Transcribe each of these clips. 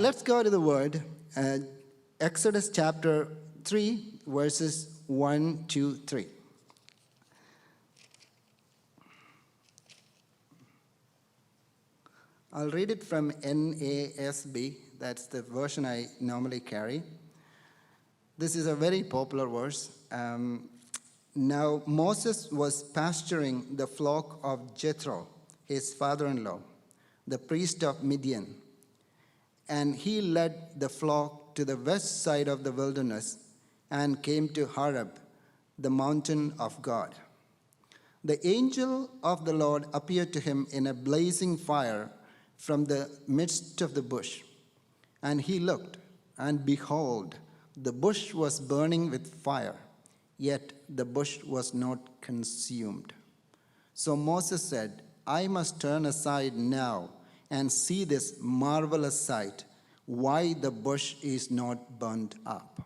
let's go to the Word. Exodus chapter 3, verses 1 to 3. I'll read it from NASB. That's the version I normally carry. This is a very popular verse. Now Moses was pasturing the flock of Jethro, his father-in-law, the priest of Midian. And he led the flock to the west side of the wilderness and came to Horeb, the mountain of God. The angel of the Lord appeared to him in a blazing fire from the midst of the bush. And he looked, and behold, the bush was burning with fire, yet the bush was not consumed. So Moses said, I must turn aside now and see this marvelous sight, why the bush is not burned up.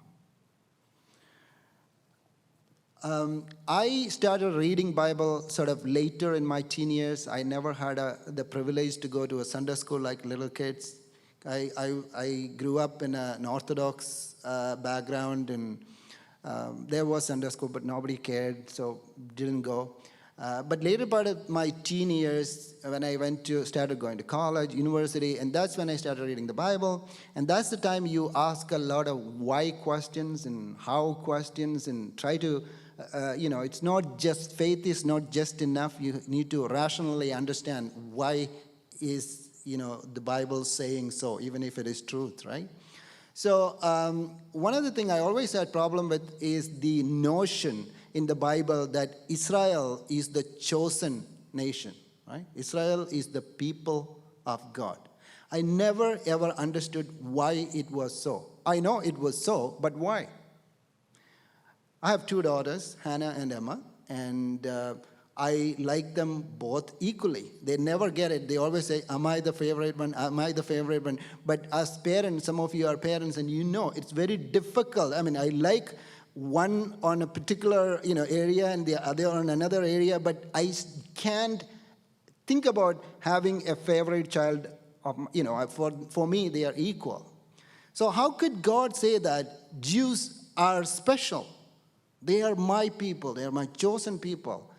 I started reading Bible sort of later in my teen years. I never had the privilege to go to a Sunday school like little kids. I grew up in an Orthodox background, and there was Sunday school, but nobody cared, so didn't go. But later part of my teen years, when I started going to college, university, and that's when I started reading the Bible. And that's the time you ask a lot of why questions and how questions and try to, it's not just, faith is not just enough. You need to rationally understand why is, the Bible saying so, even if it is truth, right? So one of the things I always had problem with is the notion in the Bible that Israel is the chosen nation, right? Israel is the people of God. I never ever understood why it was so. I know it was so, but why? I have two daughters, Hannah and Emma, and I like them both equally. They never get it. They always say, am I the favorite one? Am I the favorite one? But as parents, some of you are parents, and it's very difficult. I mean, I like one on a particular area and the other on another area, but I can't think about having a favorite child. For me, they are equal. So how could God say that Jews are special? They are my people. They are my chosen people.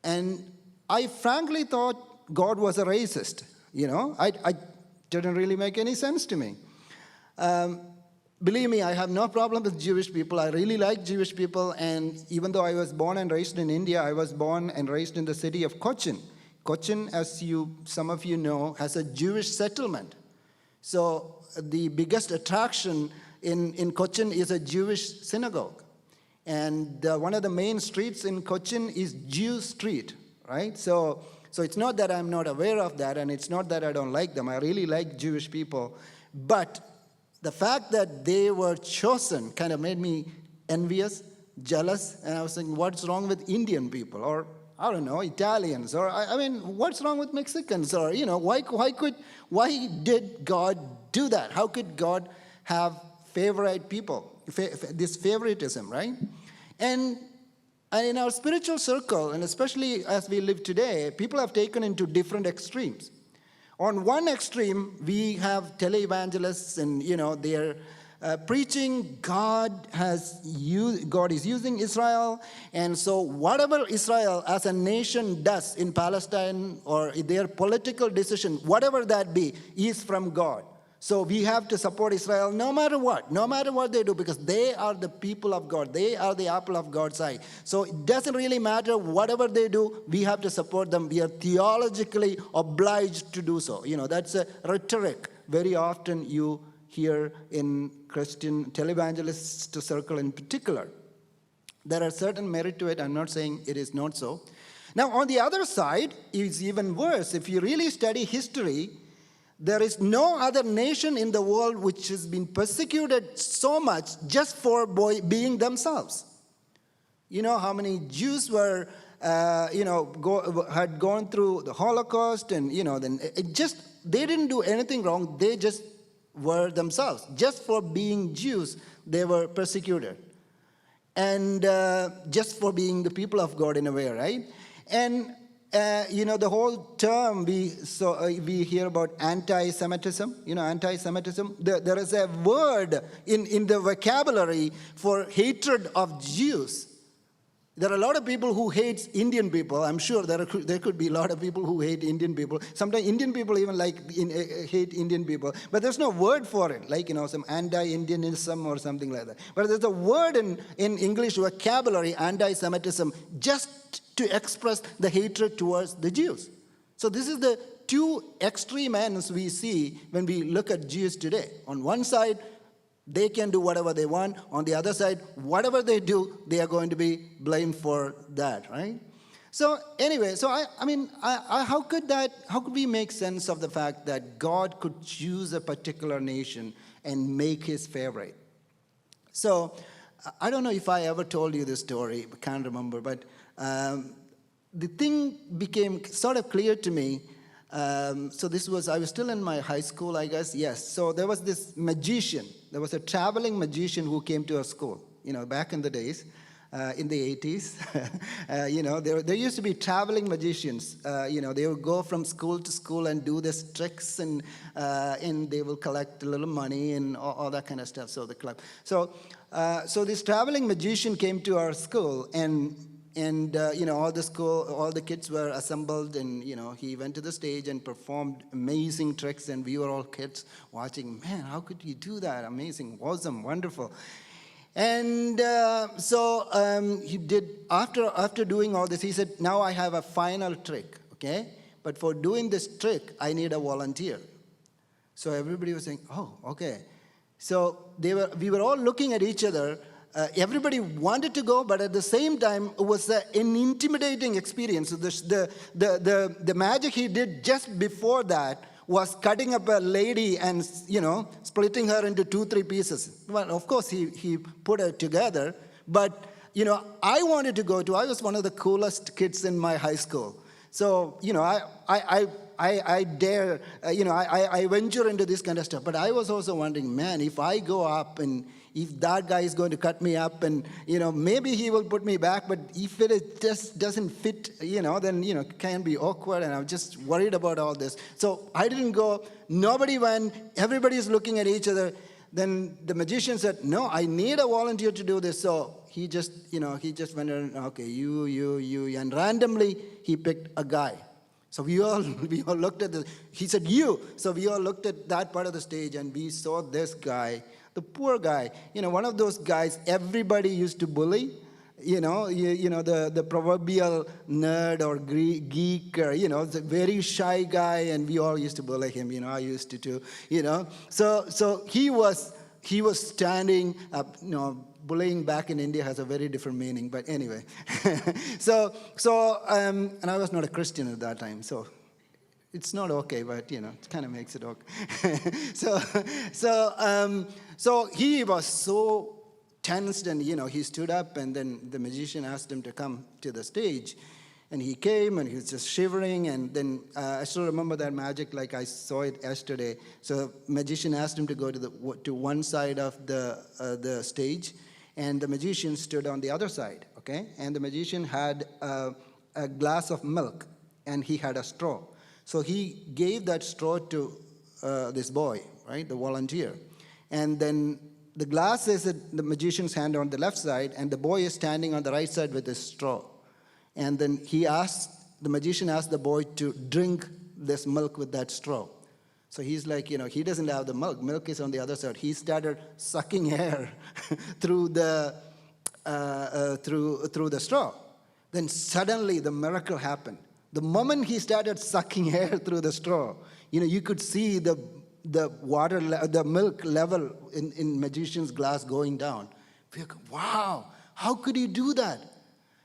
And I frankly thought God was a racist. I didn't really make any sense to me. Believe me, I have no problem with Jewish people. I really like Jewish people. And even though I was born and raised in India, I was born and raised in the city of Cochin. Cochin, as some of you know, has a Jewish settlement. So the biggest attraction in Cochin is a Jewish synagogue. And one of the main streets in Cochin is Jew Street, right? So it's not that I'm not aware of that, and it's not that I don't like them. I really like Jewish people. But the fact that they were chosen kind of made me envious, jealous, and I was thinking, what's wrong with Indian people? Or, I don't know, Italians? Or, what's wrong with Mexicans? Or, why did God do that? How could God have favorite people? This favoritism, right? And in our spiritual circle, and especially as we live today, people have taken into different extremes. On one extreme, we have televangelists, and they're preaching God is using Israel, and so whatever Israel as a nation does in Palestine or their political decision, whatever that be, is from God. So we have to support Israel no matter what they do, because they are the people of God. They are the apple of God's eye. So it doesn't really matter whatever they do, we have to support them. We are theologically obliged to do so. That's a rhetoric very often you hear in Christian televangelists circle in particular. There are certain merit to it. I'm not saying it is not so. Now, on the other side, it's even worse. If you really study history, there is no other nation in the world which has been persecuted so much just for being themselves. You know how many Jews were, had gone through the Holocaust, and then they didn't do anything wrong. They just were themselves. Just for being Jews, they were persecuted, and just for being the people of God in a way, right? And the whole term we hear about anti-Semitism, anti-Semitism. There is a word in the vocabulary for hatred of Jews. There are a lot of people who hate Indian people. I'm sure there could be a lot of people who hate Indian people. Sometimes Indian people even hate Indian people. But there's no word for it, some anti-Indianism or something like that. But there's a word in English vocabulary, anti-Semitism, just to express the hatred towards the Jews. So this is the two extreme ends we see when we look at Jews today. On one side, they can do whatever they want. On the other side, whatever they do, they are going to be blamed for that, right? So anyway, how could we make sense of the fact that God could choose a particular nation and make his favorite? So I don't know if I ever told you this story, I can't remember, but the thing became sort of clear to me. I was still in my high school, I guess, yes. So there was this magician. There was a traveling magician who came to our school, back in the days, in the 80s. There used to be traveling magicians. They would go from school to school and do these tricks, and they will collect a little money and all that kind of stuff. So so this traveling magician came to our school, and all the kids were assembled, and he went to the stage and performed amazing tricks, and we were all kids watching. Man, how could he do that? Amazing, awesome, wonderful. And he did. After doing all this, he said, "Now I have a final trick, okay? But for doing this trick, I need a volunteer." So everybody was saying, "Oh, okay." So we were all looking at each other. Everybody wanted to go, but at the same time, it was an intimidating experience. So the magic he did just before that was cutting up a lady and, splitting her into 2-3 pieces. Well, of course, he put her together, but, I wanted to go to. I was one of the coolest kids in my high school. So, I dare, I venture into this kind of stuff. But I was also wondering, man, if I go up and if that guy is going to cut me up and, maybe he will put me back, but if it just doesn't fit, then, it can be awkward, and I'm just worried about all this. So I didn't go. Nobody went. Everybody's looking at each other. Then the magician said, "No, I need a volunteer to do this." So he just went around, "Okay, you," and randomly he picked a guy. So we all looked at he said, "You." So we all looked at that part of the stage, and we saw this guy, the poor guy, one of those guys everybody used to bully, the proverbial nerd or geek, or, the very shy guy, and we all used to bully him, I used to too, So he was standing up, bullying back in India has a very different meaning, but anyway. And I was not a Christian at that time, so it's not okay, but, it kind of makes it okay. So he was so tensed, and, he stood up, and then the magician asked him to come to the stage. And he came, and he was just shivering, and then I still remember that magic like I saw it yesterday. So magician asked him to go to one side of the stage, and the magician stood on the other side, okay? And the magician had a glass of milk, and he had a straw. So he gave that straw to this boy, right, the volunteer. And then the glass is at the magician's hand on the left side, and the boy is standing on the right side with his straw. And then the magician asked the boy to drink this milk with that straw. So he's like, he doesn't have the milk. Milk is on the other side. He started sucking air through the straw. Then suddenly the miracle happened. The moment he started sucking air through the straw, you could see the milk level in magician's glass going down. We're like, wow, how could he do that?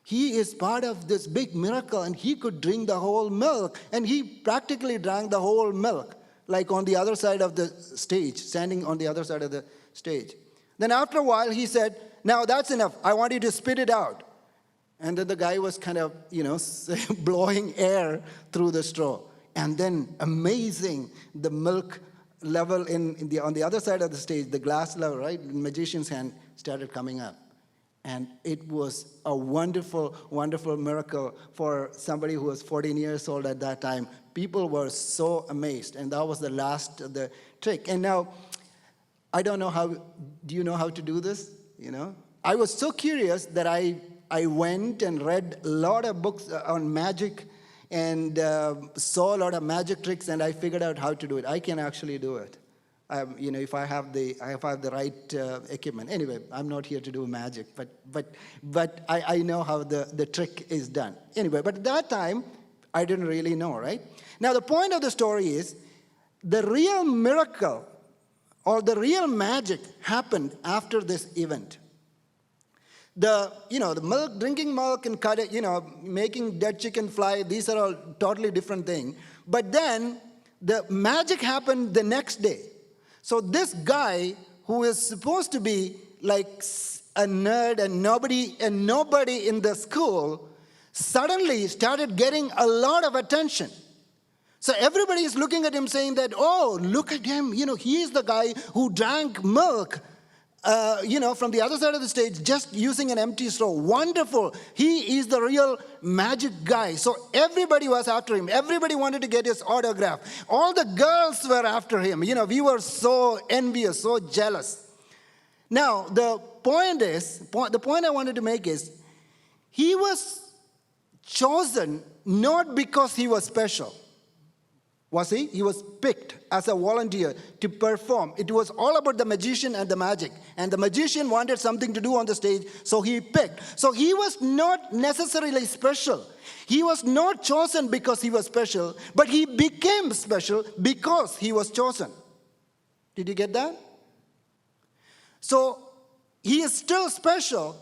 He is part of this big miracle, and he could drink the whole milk, and he practically drank the whole milk, like on the other side of the stage, standing on the other side of the stage. Then after a while, he said, "Now that's enough. I want you to spit it out." And then the guy was kind of, blowing air through the straw. And then, amazing, the milk level on the other side of the stage, the glass level, right, the magician's hand started coming up. And it was a wonderful, wonderful miracle for somebody who was 14 years old at that time. People were so amazed. And that was the last of the trick. And now, I don't know how, do you know how to do this? You know? I was so curious that I went and read a lot of books on magic and saw a lot of magic tricks, and I figured out how to do it. I can actually do it. If I have the right equipment. Anyway, I'm not here to do magic, but I know how the trick is done. Anyway, but at that time, I didn't really know, right? Now, the point of the story is the real miracle or the real magic happened after this event. The milk, drinking milk and making dead chicken fly, these are all totally different things. But then the magic happened the next day. So this guy who is supposed to be like a nerd and nobody in the school suddenly started getting a lot of attention. So everybody is looking at him saying that, oh, look at him. He is the guy who drank milk, from the other side of the stage just using an empty straw. Wonderful. He is the real magic guy. So everybody was after him. Everybody wanted to get his autograph. All the girls were after him. We were so envious, so jealous. Now, the point I wanted to make is, he was chosen not because he was special. Was he? He was picked as a volunteer to perform. It was all about the magician and the magic. And the magician wanted something to do on the stage, so he picked. So he was not necessarily special. He was not chosen because he was special, but he became special because he was chosen. Did you get that? So he is still special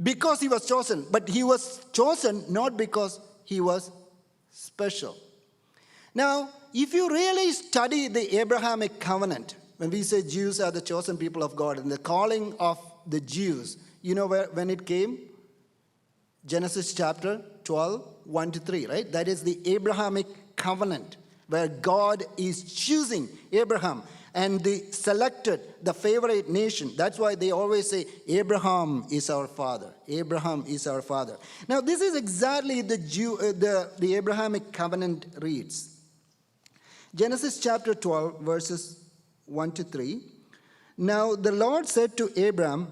because he was chosen, but he was chosen not because he was special. Now, if you really study the Abrahamic covenant, when we say Jews are the chosen people of God and the calling of the Jews, you know when it came? Genesis chapter 12, 1-3, right? That is the Abrahamic covenant, where God is choosing Abraham and the favorite nation. That's why they always say, Abraham is our father. Abraham is our father. Now, this is exactly the Abrahamic covenant reads. Genesis chapter 12, verses 1-3. Now the Lord said to Abram,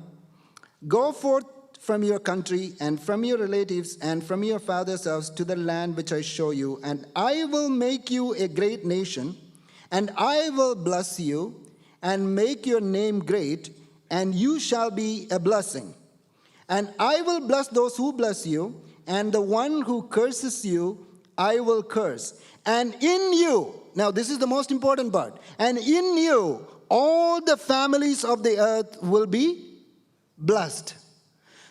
go forth from your country and from your relatives and from your father's house to the land which I show you, and I will make you a great nation, and I will bless you and make your name great, and you shall be a blessing. And I will bless those who bless you, and the one who curses you, I will curse. And in you, now this is the most important part, and in you, all the families of the earth will be blessed.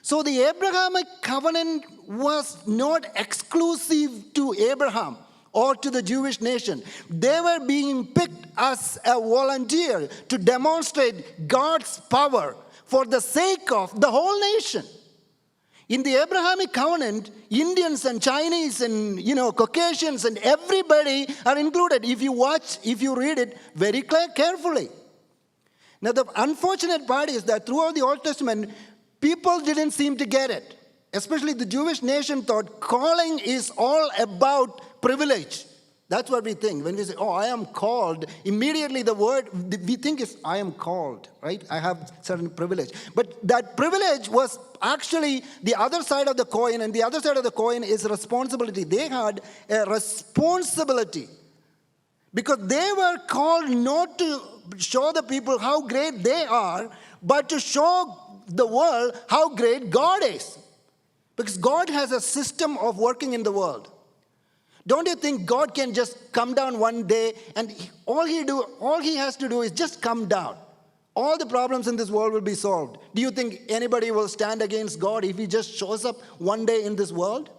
So the Abrahamic covenant was not exclusive to Abraham or to the Jewish nation. They were being picked as a volunteer to demonstrate God's power for the sake of the whole nation. In the Abrahamic covenant, Indians and Chinese and Caucasians and everybody are included if you read it very carefully. Now the unfortunate part is that throughout the Old Testament, people didn't seem to get it. Especially the Jewish nation thought calling is all about privilege. That's what we think. When we say, oh, I am called, immediately the word we think is, I am called, right? I have certain privilege. But that privilege was actually the other side of the coin, and the other side of the coin is responsibility. They had a responsibility because they were called not to show the people how great they are, but to show the world how great God is. Because God has a system of working in the world. Don't you think God can just come down one day and all he has to do is just come down? All the problems in this world will be solved. Do you think anybody will stand against God if he just shows up one day in this world?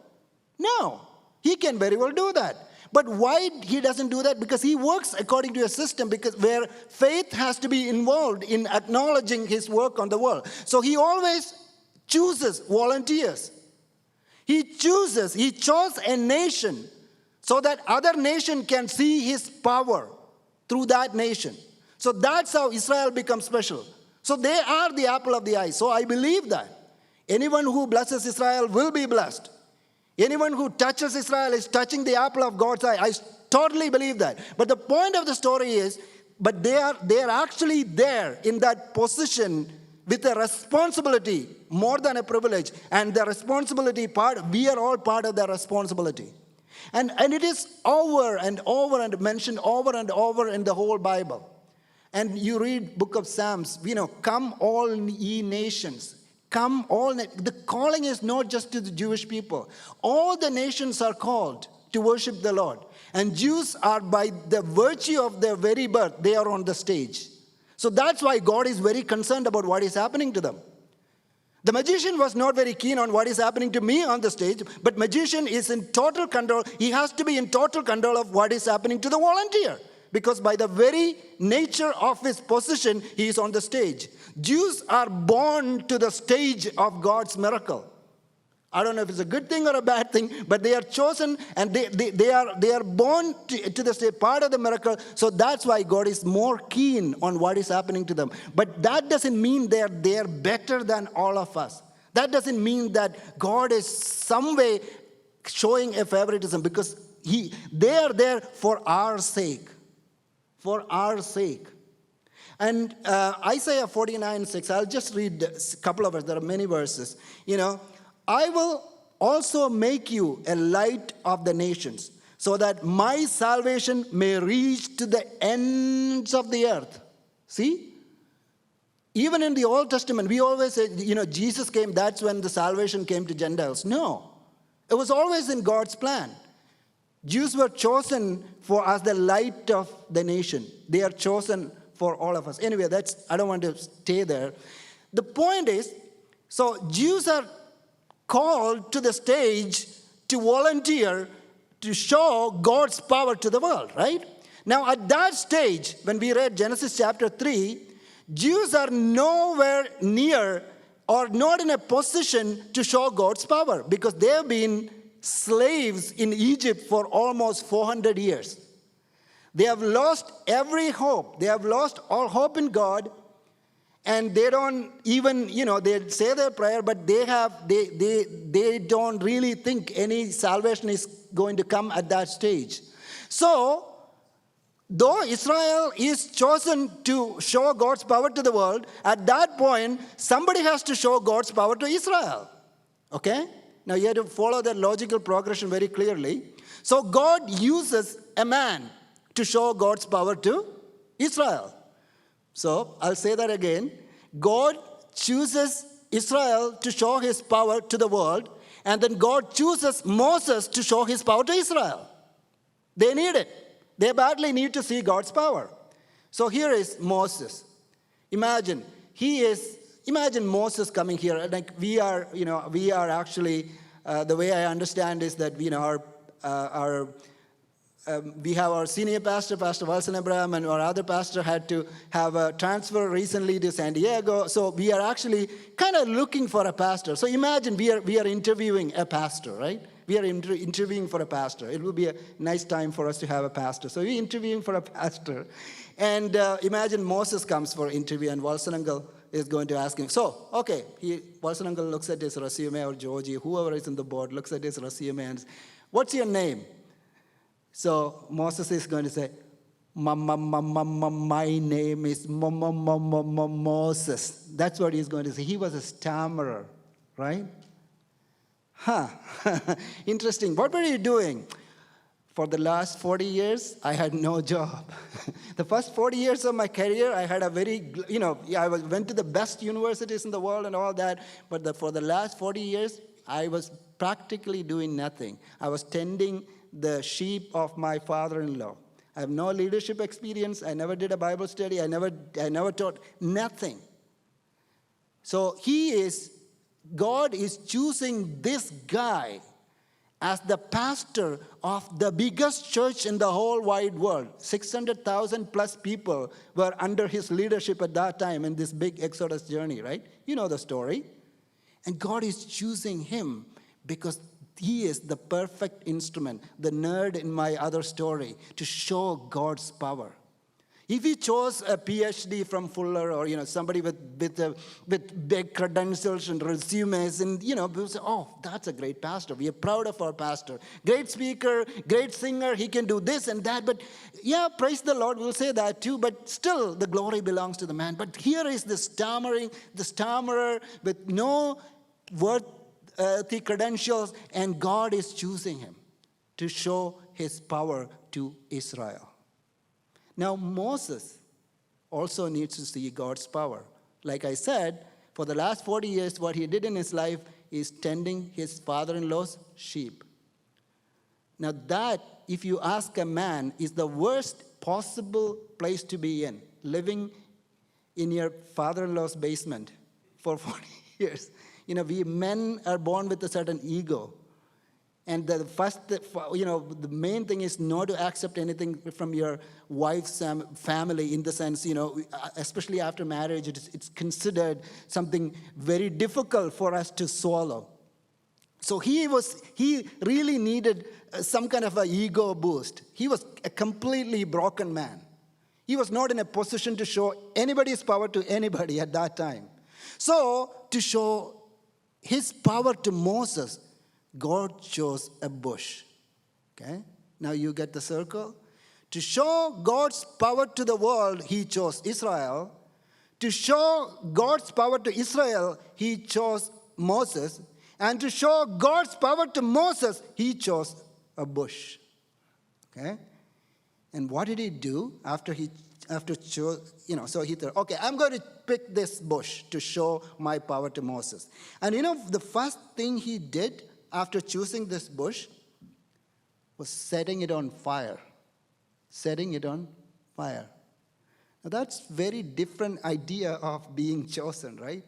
No. He can very well do that. But why he doesn't do that? Because he works according to a system where faith has to be involved in acknowledging his work on the world. So he always chooses volunteers. He chose a nation so that other nation can see his power through that nation. So that's how Israel becomes special. So they are the apple of the eye. So I believe that. Anyone who blesses Israel will be blessed. Anyone who touches Israel is touching the apple of God's eye. I totally believe that. But the point of the story is, but they are actually there in that position with a responsibility more than a privilege. And the responsibility part, we are all part of the responsibility. And it is over and over and mentioned over and over in the whole Bible. And you read book of Psalms, come all ye nations. Come all. The calling is not just to the Jewish people. All the nations are called to worship the Lord. And Jews are, by the virtue of their very birth, they are on the stage. So that's why God is very concerned about what is happening to them. The magician was not very keen on what is happening to me on the stage, but magician is in total control. He has to be in total control of what is happening to the volunteer. Because by the very nature of his position, he is on the stage. Jews are born to the stage of God's miracle. I don't know if it's a good thing or a bad thing, but they are chosen and they are born to the stage, part of the miracle. So that's why God is more keen on what is happening to them. But that doesn't mean they are better than all of us. That doesn't mean that God is some way showing a favoritism, because they are there for our sake. For our sake. And Isaiah 49:6, I'll just read a couple of verses. There are many verses. I will also make you a light of the nations, so that my salvation may reach to the ends of the earth. See? Even in the Old Testament, we always say, Jesus came, that's when the salvation came to Gentiles. No. It was always in God's plan. Jews were chosen as the light of the nation. They are chosen for all of us. Anyway, I don't want to stay there. The point is, so Jews are called to the stage to volunteer to show God's power to the world, right? Now, at that stage, when we read Genesis chapter 3, Jews are nowhere near or not in a position to show God's power, because they have been slaves in Egypt for almost 400 years. They have lost every hope. They have lost all hope in God. And they don't even, they say their prayer, but they don't really think any salvation is going to come at that stage. So, though Israel is chosen to show God's power to the world, at that point, somebody has to show God's power to Israel. Okay? Now, you have to follow that logical progression very clearly. So, God uses a man to show God's power to Israel. So, I'll say that again. God chooses Israel to show his power to the world, and then God chooses Moses to show his power to Israel. They need it. They badly need to see God's power. So here is Moses. Imagine Moses coming here. Like we are actually, the way I understand is that, we have our senior pastor, Pastor Wilson Abraham, and our other pastor had to have a transfer recently to San Diego. So we are actually kind of looking for a pastor. So imagine we are interviewing a pastor, right? We are interviewing for a pastor. It will be a nice time for us to have a pastor. So we're interviewing for a pastor. And imagine Moses comes for interview, and Wilson Uncle is going to ask him. So, okay, Wilson Uncle looks at his resume, or Georgie, whoever is in the board, looks at his resume and says, "What's your name?" So Moses is going to say, my name is Moses. That's what he's going to say. He was a stammerer, right? Interesting. What were you doing? For the last 40 years, I had no job. The first 40 years of my career, I had a very, I went to the best universities in the world and all that. But for the last 40 years, I was practically doing nothing. I was tending the sheep of my father-in-law. I have no leadership experience. I never did a Bible study. I never taught nothing. So God is choosing this guy as the pastor of the biggest church in the whole wide world. 600,000 plus people were under his leadership at that time in this big Exodus journey, right? You know the story. And God is choosing him because he is the perfect instrument, the nerd in my other story, to show God's power. If he chose a PhD from Fuller or, somebody with big credentials and resumes and, people say, oh, that's a great pastor. We are proud of our pastor. Great speaker, great singer. He can do this and that. But yeah, praise the Lord. We'll say that too. But still, the glory belongs to the man. But here is the stammerer with no worthy credentials. And God is choosing him to show his power to Israel. Now, Moses also needs to see God's power. Like I said, for the last 40 years, what he did in his life is tending his father-in-law's sheep. Now that, if you ask a man, is the worst possible place to be in, living in your father-in-law's basement for 40 years. We men are born with a certain ego. And the main thing is not to accept anything from your wife's family, in the sense, especially after marriage, it's considered something very difficult for us to swallow. So he really needed some kind of an ego boost. He was a completely broken man. He was not in a position to show anybody's power to anybody at that time. So to show his power to Moses, God chose a bush. Okay? Now you get the circle. To show God's power to the world, he chose Israel. To show God's power to Israel, he chose Moses. And to show God's power to Moses, he chose a bush. Okay? And what did he do after chose, so he thought, okay, I'm going to pick this bush to show my power to Moses. And the first thing he did after choosing this bush was setting it on fire. Setting it on fire. Now that's very different idea of being chosen, right?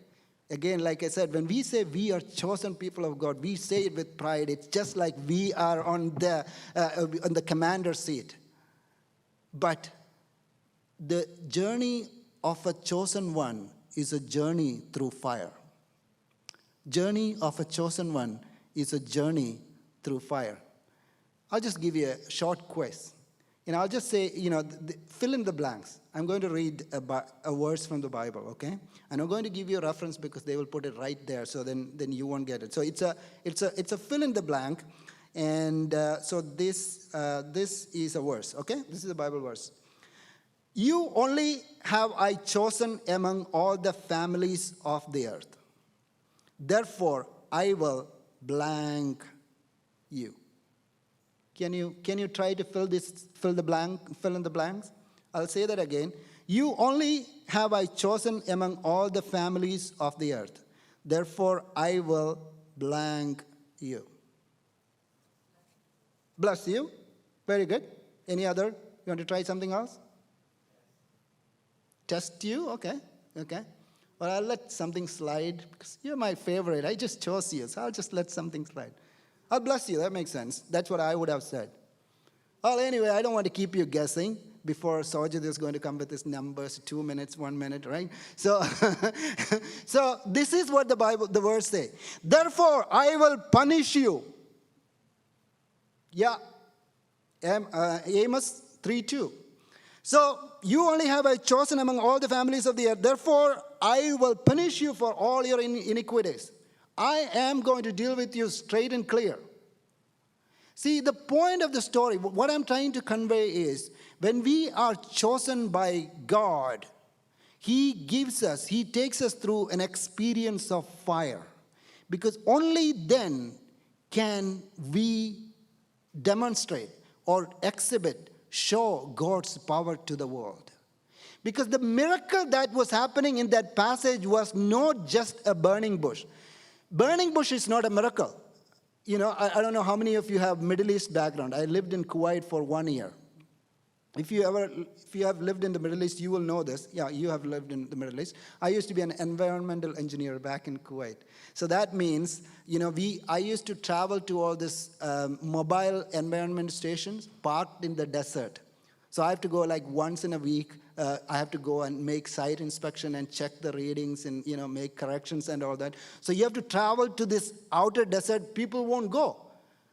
Again, like I said, when we say we are chosen people of God, we say it with pride. It's just like we are on the commander's seat. But the journey of a chosen one is a journey through fire. Journey of a chosen one is a journey through fire. I'll just give you a short quiz. I'll just say, fill in the blanks. I'm going to read a verse from the Bible, okay? And I'm going to give you a reference because they will put it right there, so then you won't get it. So it's a fill in the blank, and so this is a verse, okay? This is a Bible verse. You only have I chosen among all the families of the earth. Therefore, I will blank you. Can you try to fill in the blanks? I'll say that again. You only have I chosen among all the families of the earth. Therefore, I will blank you. Bless you. Very good. Any other? You want to try something else? Test you? Okay. Well, I'll let something slide because you're my favorite. I just chose you, so I'll just let something slide. I'll bless you. That makes sense. That's what I would have said. Well, anyway, I don't want to keep you guessing before Sajid is going to come with his numbers, 2 minutes, 1 minute, right? So, so this is what the verse say. Therefore, I will punish you. Yeah. Amos 3:2. So you only have I chosen among all the families of the earth. Therefore, I will punish you for all your iniquities. I am going to deal with you straight and clear. See, the point of the story, what I'm trying to convey is, when we are chosen by God, He takes us through an experience of fire. Because only then can we demonstrate or show God's power to the world. Because the miracle that was happening in that passage was not just a burning bush. Burning bush is not a miracle. I don't know how many of you have Middle East background. I lived in Kuwait for 1 year. If you have lived in the Middle East, you will know this. Yeah, you have lived in the Middle East. I used to be an environmental engineer back in Kuwait. So that means, I used to travel to all these mobile environment stations parked in the desert. So I have to go like once in a week. I have to go and make site inspection and check the readings and, make corrections and all that. So you have to travel to this outer desert. People won't go.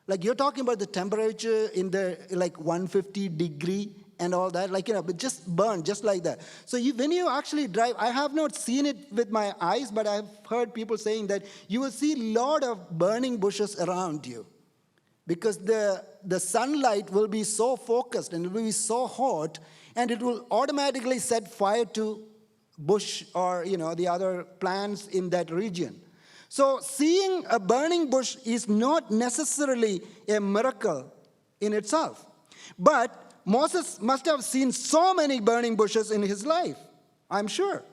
Like you're talking about the temperature in the 150 degree and all that, but just burn, just like that. So when you actually drive, I have not seen it with my eyes, but I've heard people saying that you will see a lot of burning bushes around you. Because the sunlight will be so focused and it will be so hot, and it will automatically set fire to bush or the other plants in that region. So seeing a burning bush is not necessarily a miracle in itself. But Moses must have seen so many burning bushes in his life, I'm sure.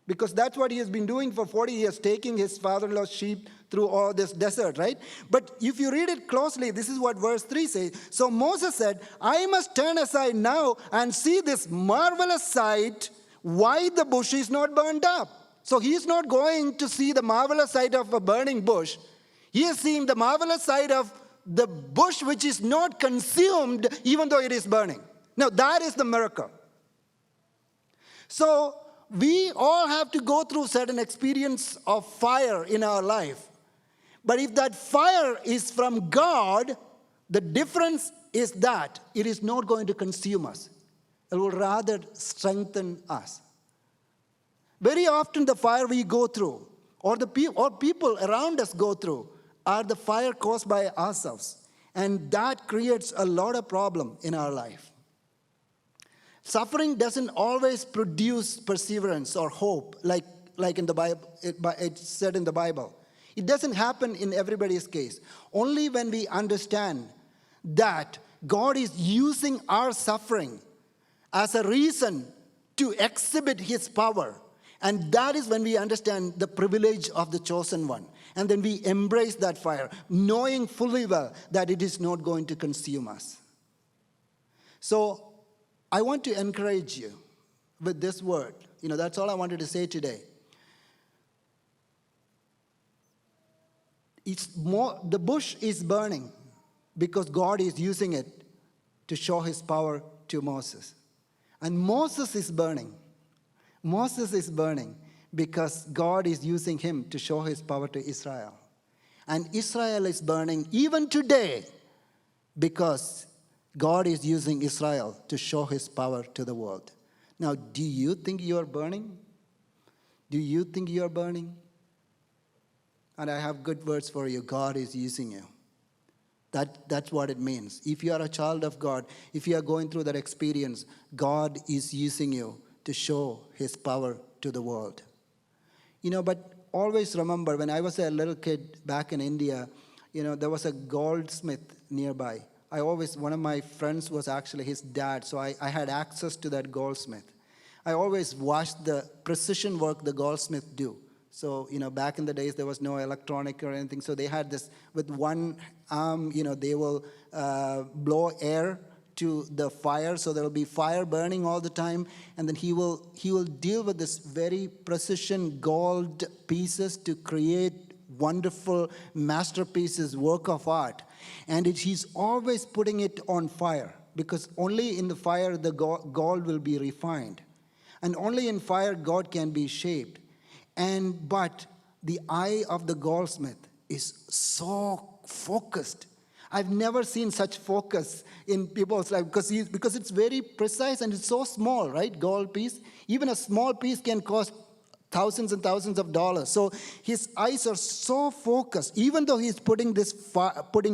Because that's what he has been doing for 40 years, taking his father-in-law's sheep through all this desert, right? But if you read it closely, this is what verse 3 says. So Moses said, I must turn aside now and see this marvelous sight, why the bush is not burned up. So he is not going to see the marvelous sight of a burning bush. He is seeing the marvelous sight of the bush which is not consumed even though it is burning. Now that is the miracle. So we all have to go through certain experience of fire in our life. But if that fire is from God, the difference is that it is not going to consume us. It will rather strengthen us. Very often the fire we go through, or people around us go through, are the fire caused by ourselves. And that creates a lot of problem in our life. Suffering doesn't always produce perseverance or hope, like in the Bible. It's said in the Bible. It doesn't happen in everybody's case. Only when we understand that God is using our suffering as a reason to exhibit his power. And that is when we understand the privilege of the chosen one. And then we embrace that fire, knowing fully well that it is not going to consume us. So I want to encourage you with this word. That's all I wanted to say today. The bush is burning because God is using it to show his power to Moses. And Moses is burning. Moses is burning because God is using him to show his power to Israel. And Israel is burning even today because God is using Israel to show his power to the world. Now, do you think you are burning? Do you think you are burning? And I have good words for you. God is using you. That's what it means. If you are a child of God, if you are going through that experience, God is using you to show his power to the world. But always remember, when I was a little kid back in India, there was a goldsmith nearby. One of my friends was actually his dad, so I had access to that goldsmith. I always watched the precision work the goldsmith do. So, back in the days, there was no electronic or anything. So they had this, with one arm, they will blow air to the fire. So there will be fire burning all the time. And then he will deal with this very precision gold pieces to create wonderful masterpieces, work of art. And he's always putting it on fire, because only in the fire the gold will be refined. And only in fire God can be shaped. But the eye of the goldsmith is so focused. I've never seen such focus in people's life because it's very precise and it's so small, right? Gold piece. Even a small piece can cost thousands and thousands of dollars. So his eyes are so focused. Even though he's putting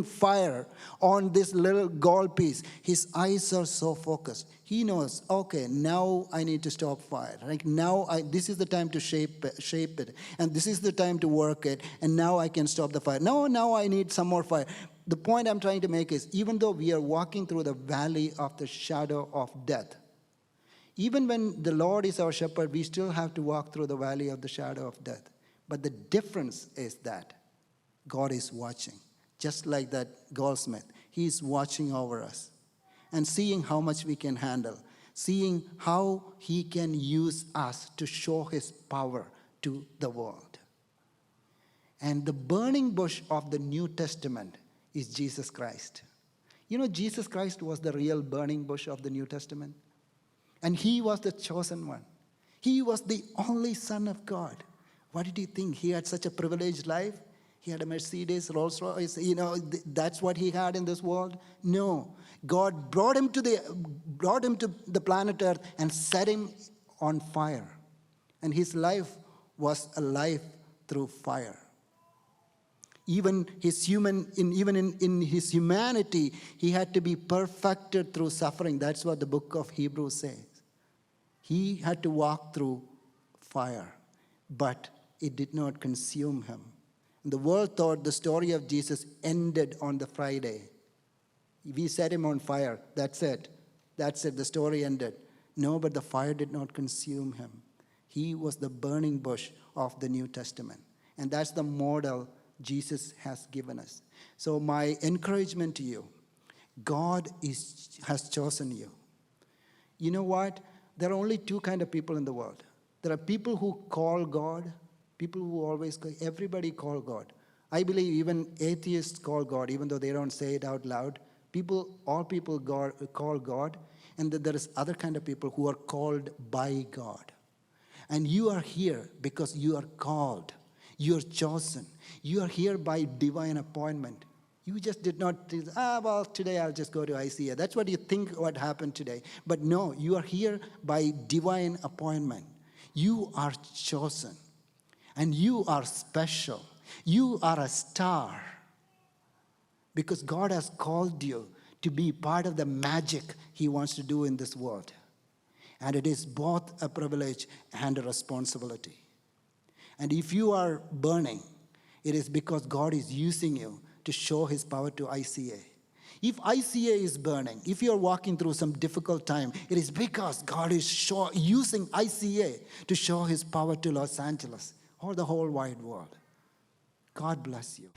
fire on this little gold piece, his eyes are so focused. He knows, okay, now I need to stop fire. Like now, this is the time to shape it, and this is the time to work it, and now I can stop the fire. Now I need some more fire. The point I'm trying to make is, even though we are walking through the valley of the shadow of death, even when the Lord is our shepherd, we still have to walk through the valley of the shadow of death. But the difference is that God is watching. Just like that goldsmith, he is watching over us and seeing how much we can handle, seeing how he can use us to show his power to the world. And the burning bush of the New Testament is Jesus Christ. Jesus Christ was the real burning bush of the New Testament. And he was the chosen one. He was the only Son of God. What did you think? He had such a privileged life. He had a Mercedes, Rolls Royce. That's what he had in this world. No, God brought him to the planet Earth and set him on fire, and his life was a life through fire. Even in his humanity, he had to be perfected through suffering. That's what the book of Hebrews says. He had to walk through fire, but it did not consume him. The world thought the story of Jesus ended on the Friday. We set him on fire. That's it. The story ended. No, but the fire did not consume him. He was the burning bush of the New Testament. And that's the model Jesus has given us. So my encouragement to you, God has chosen you. You know what? There are only two kinds of people in the world. There are people who call God, people who always call, everybody call God. I believe even atheists call God, even though they don't say it out loud. All people call God, and then there is other kind of people who are called by God. And you are here because you are called. You are chosen. You are here by divine appointment. You just did not think, well, today I'll just go to ICA. That's what you think what happened today. But no, you are here by divine appointment. You are chosen. And you are special. You are a star. Because God has called you to be part of the magic He wants to do in this world. And it is both a privilege and a responsibility. And if you are burning, it is because God is using you to show His power to ICA. If ICA is burning, if you are walking through some difficult time, it is because God is using ICA to show His power to Los Angeles or the whole wide world. God bless you.